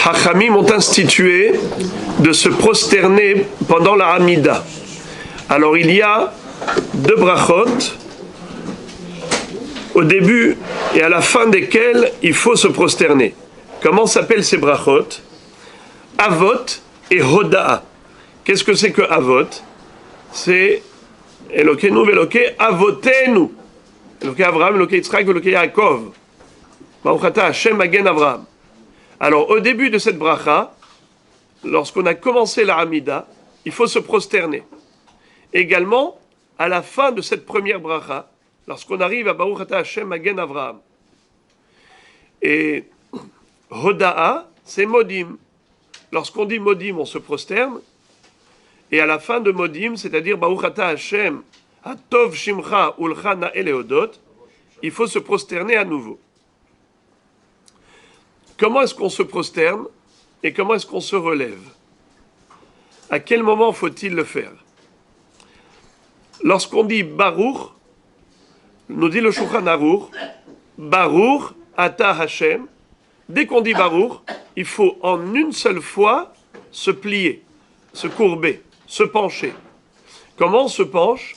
Chachamim ont institué de se prosterner pendant la Hamida. Alors il y a deux brachot, au début et à la fin desquels il faut se prosterner. Comment s'appellent ces brachot? Avot et Hoda'a. Qu'est-ce que c'est que Avot? C'est Elokeinu veloke avotenu. Eloke Avraham, Eloke Yitzhak, Eloke Yaakov. Baruch ata Hashem magen Avraham. Alors au début de cette bracha, lorsqu'on a commencé la Hamida, il faut se prosterner. Également, à la fin de cette première bracha, lorsqu'on arrive à Baruch ata Hashem magen Avraham. Et Hoda'a, c'est Modim. Lorsqu'on dit Modim, on se prosterne. Et à la fin de Modim, c'est-à-dire Baruch ata Hashem Hatov Shimcha Ulcha Na'el Eodot, il faut se prosterner à nouveau. Comment est-ce qu'on se prosterne et comment est-ce qu'on se relève? À quel moment faut-il le faire? Lorsqu'on dit Baruch, nous dit le Shulchan Aruch, Baruch ata Hashem, dès qu'on dit Baruch, il faut en une seule fois se plier, se courber, se pencher. Comment on se penche?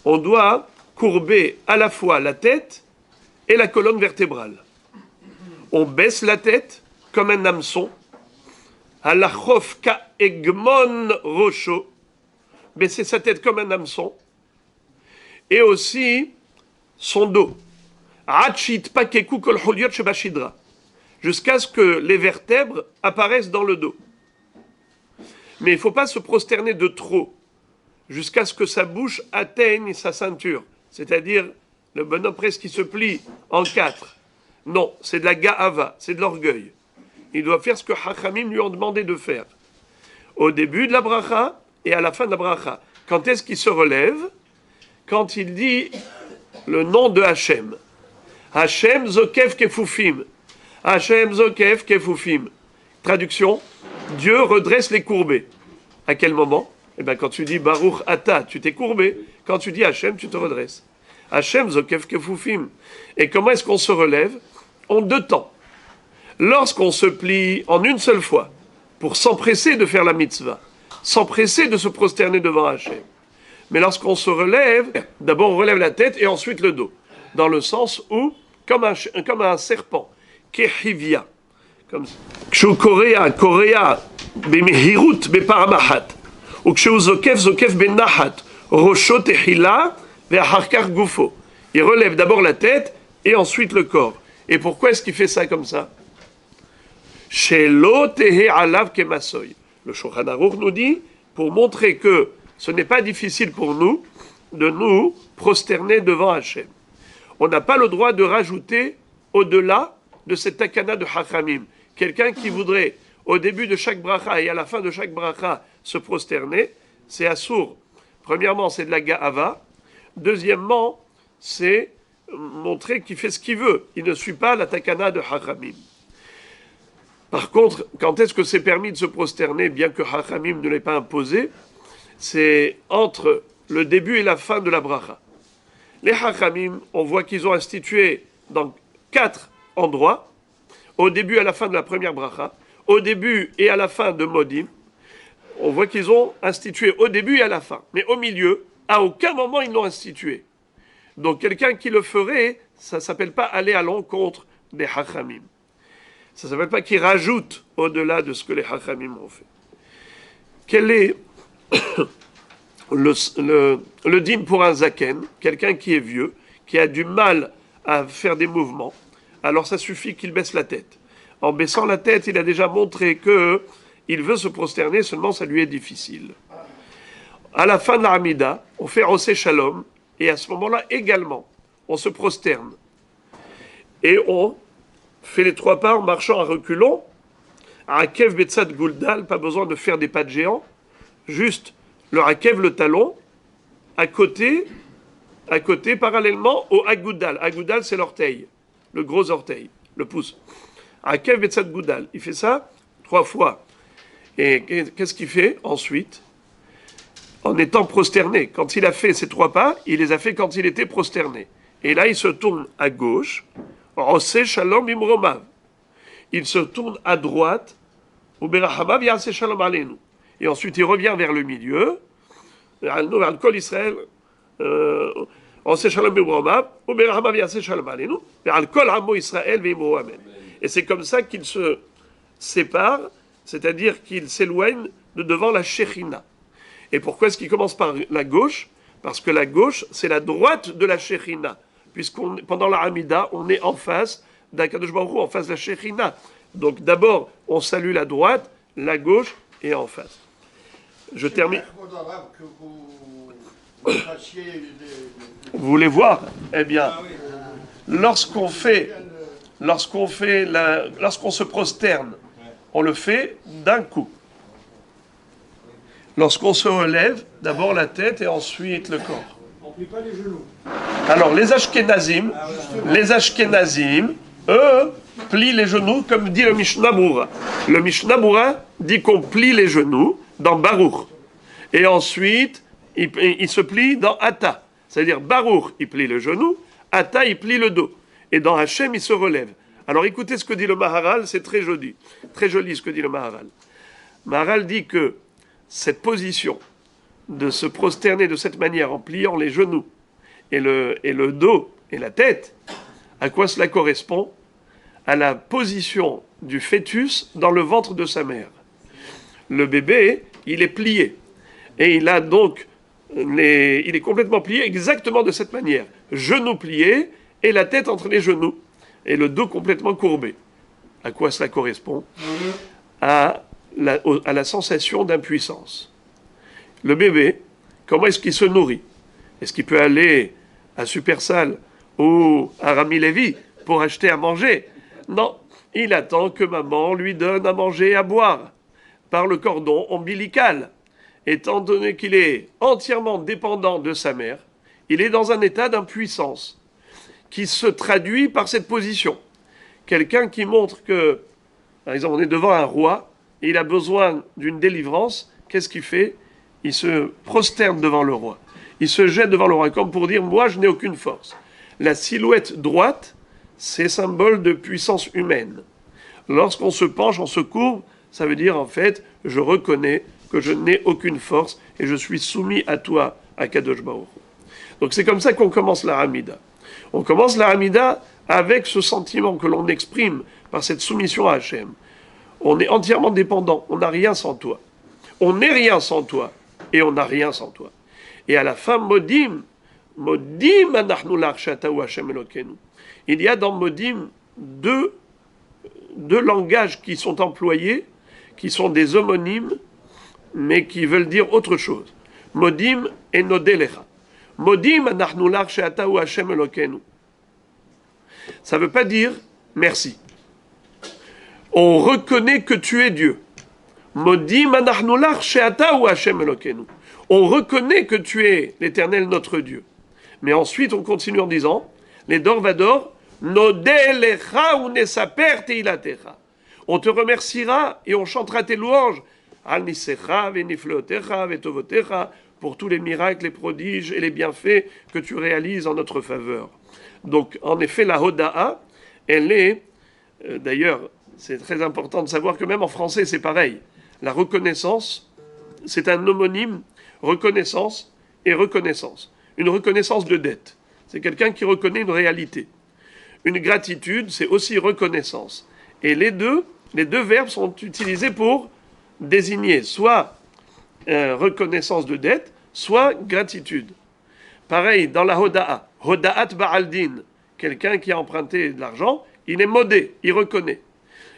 On doit courber à la fois la tête et la colonne vertébrale. On baisse la tête comme un hameçon. Halachof ka egmon rosho. Baisser sa tête comme un hameçon. Et aussi son dos. Hachit pakeku kol choliot shebashidra. Jusqu'à ce que les vertèbres apparaissent dans le dos. Mais il ne faut pas se prosterner de trop. Jusqu'à ce que sa bouche atteigne sa ceinture. C'est-à-dire le bonhomme presque qui se plie en quatre. Non, c'est de la ga'ava, c'est de l'orgueil. Il doit faire ce que Chachamim lui ont demandé de faire. Au début de la bracha et à la fin de la bracha. Quand est-ce qu'il se relève? Quand il dit le nom de Hachem. Hachem Zokef Kefufim. Hachem Zokef Kefufim. Traduction, Dieu redresse les courbés. À quel moment? Eh bien, quand tu dis Baruch Ata, tu t'es courbé. Quand tu dis Hachem, tu te redresses. Hachem Zokef Kefufim. Et comment est-ce qu'on se relève? En deux temps. Lorsqu'on se plie en une seule fois, pour s'empresser de faire la mitzvah, s'empresser de se prosterner devant Hachem. Mais lorsqu'on se relève, d'abord on relève la tête et ensuite le dos. Dans le sens où, comme un serpent, Kehivya, comme Kshu Korea, Bemehirut, Beparamahat, ou Kshu Zokef Benahat, Rosho Tehila, Ve'acharkar Gufo. Il relève d'abord la tête et ensuite le corps. Et pourquoi est-ce qu'il fait ça comme ça? Shelo tehe alav kemasoy. Le Shulchan Aruch nous dit, pour montrer que ce n'est pas difficile pour nous de nous prosterner devant Hachem. On n'a pas le droit de rajouter au-delà de cette takana de Chachamim. Quelqu'un qui voudrait, au début de chaque bracha et à la fin de chaque bracha, se prosterner, c'est assour. Premièrement, c'est de la ga'ava. Deuxièmement, c'est montrer qu'il fait ce qu'il veut. Il ne suit pas la takana de Chachamim. Par contre, quand est-ce que c'est permis de se prosterner, bien que Chachamim ne l'ait pas imposé? C'est entre le début et la fin de la bracha. Les Chachamim, on voit qu'ils ont institué dans 4 endroits, au début et à la fin de la première bracha, au début et à la fin de Modim. On voit qu'ils ont institué au début et à la fin. Mais au milieu, à aucun moment ils l'ont institué. Donc quelqu'un qui le ferait, ça ne s'appelle pas aller à l'encontre des Chachamim. Ça ne s'appelle pas qu'il rajoute au-delà de ce que les Chachamim ont fait. Quel est le dîme pour un zaken, quelqu'un qui est vieux, qui a du mal à faire des mouvements? Alors ça suffit qu'il baisse la tête. En baissant la tête, il a déjà montré qu'il veut se prosterner, seulement ça lui est difficile. À la fin de la Hamida, on fait Osé Shalom, et à ce moment-là également, on se prosterne. Et on fait les 3 pas en marchant à reculons. Akev Betzad Guldal, pas besoin de faire des pas de géant, juste le Akev, le talon, à côté, parallèlement au Agoudal. Agoudal, c'est l'orteil, le gros orteil, le pouce. Akev Betzad Guldal, il fait ça 3 fois. Et qu'est-ce qu'il fait ensuite? En étant prosterné. Quand il a fait ces 3 pas, il les a fait quand il était prosterné. Et là, il se tourne à gauche. Osé Shalom Imromav. il se tourne à droite, et ensuite il revient vers le milieu, Israël, et c'est comme ça qu'il se sépare, c'est-à-dire qu'il s'éloigne de devant la Shekhinah. Et pourquoi est-ce qu'il commence par la gauche? Parce que la gauche, c'est la droite de la Shekhinah. Puisqu'on, pendant la Hamida, on est en face d'Akadosh Baruch Hu, en face de la Shekhinah. Donc d'abord, on salue la droite, la gauche et en face. Je termine. Vous voulez voir? Eh bien, lorsqu'on se prosterne, on le fait d'un coup. Lorsqu'on se relève, d'abord la tête et ensuite le corps. On ne plie pas les genoux. Alors les Ashkenazim, eux, plient les genoux comme dit le Mishnah Berurah. Le Mishnah Berurah dit qu'on plie les genoux dans Baruch. Et ensuite, il se plie dans Ata. C'est-à-dire Baruch, il plie le genou, Ata, il plie le dos. Et dans Hachem, il se relève. Alors écoutez ce que dit le Maharal, c'est très joli. Très joli ce que dit le Maharal. Maharal dit que cette position de se prosterner de cette manière en pliant les genoux et le dos et la tête, à quoi cela correspond? À la position du fœtus dans le ventre de sa mère. Le bébé, il est plié. Et il a donc il est complètement plié exactement de cette manière. Genoux pliés et la tête entre les genoux et le dos complètement courbé. À quoi cela correspond? À la sensation d'impuissance. Le bébé, comment est-ce qu'il se nourrit? Est-ce qu'il peut aller à Supersal ou à Rami Lévi pour acheter à manger? Non, il attend que maman lui donne à manger et à boire par le cordon ombilical. Étant donné qu'il est entièrement dépendant de sa mère, il est dans un état d'impuissance qui se traduit par cette position. Quelqu'un qui montre que, par exemple, on est devant un roi, et il a besoin d'une délivrance, qu'est-ce qu'il fait? Il se prosterne devant le roi. Il se jette devant le roi, comme pour dire, moi je n'ai aucune force. La silhouette droite, c'est symbole de puissance humaine. Lorsqu'on se penche, on se courbe, ça veut dire en fait, je reconnais que je n'ai aucune force et je suis soumis à toi, à Kadosh Baruch Hu. Donc c'est comme ça qu'on commence la Hamida. On commence la Hamida avec ce sentiment que l'on exprime par cette soumission à Hachem. On est entièrement dépendant, on n'a rien sans toi. On n'est rien sans toi et on n'a rien sans toi. Et à la fin, Modim anachnu lach she'ata hu Hashem Elokeinu. Il y a dans Modim deux langages qui sont employés, qui sont des homonymes, mais qui veulent dire autre chose. Modim et nodelecha. Modim anachnu lach she'ata hu Hashem Elokeinu. Ça ne veut pas dire merci. On reconnaît que tu es Dieu. Modim anachnu lach she'ata hu Hashem Elokeinu. On reconnaît que tu es l'Éternel notre Dieu. Mais ensuite, on continue en disant, les Dorvador, nodelecha unesaper teilatecha. On te remerciera et on chantera tes louanges. Al nisecha venifleotecha vetovotecha, pour tous les miracles, les prodiges et les bienfaits que tu réalises en notre faveur. Donc, en effet, la Hoda'a, elle est, d'ailleurs, c'est très important de savoir que même en français, c'est pareil. La reconnaissance, c'est un homonyme, reconnaissance et reconnaissance. Une reconnaissance de dette. C'est quelqu'un qui reconnaît une réalité. Une gratitude, c'est aussi reconnaissance. Et les deux verbes sont utilisés pour désigner soit reconnaissance de dette, soit gratitude. Pareil, dans la Hoda'a, Hoda'at Ba'aldin, quelqu'un qui a emprunté de l'argent, il est modé, il reconnaît.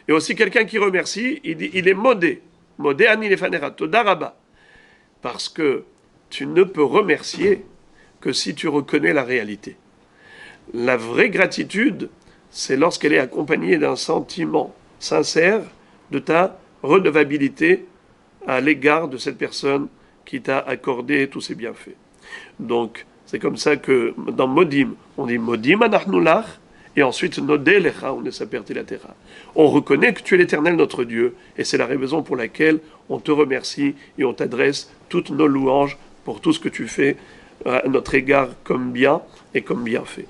Et aussi quelqu'un qui remercie, il est modé. Modé ani lefanera, todaraba. Parce que tu ne peux remercier que si tu reconnais la réalité. La vraie gratitude, c'est lorsqu'elle est accompagnée d'un sentiment sincère de ta redevabilité à l'égard de cette personne qui t'a accordé tous ses bienfaits. Donc, c'est comme ça que dans Modim, on dit Modim anachnu lach, et ensuite Nodelecha unesaper teilatecha. On reconnaît que tu es l'Éternel notre Dieu, et c'est la raison pour laquelle on te remercie et on t'adresse toutes nos louanges pour tout ce que tu fais à notre égard comme bien et comme bienfait.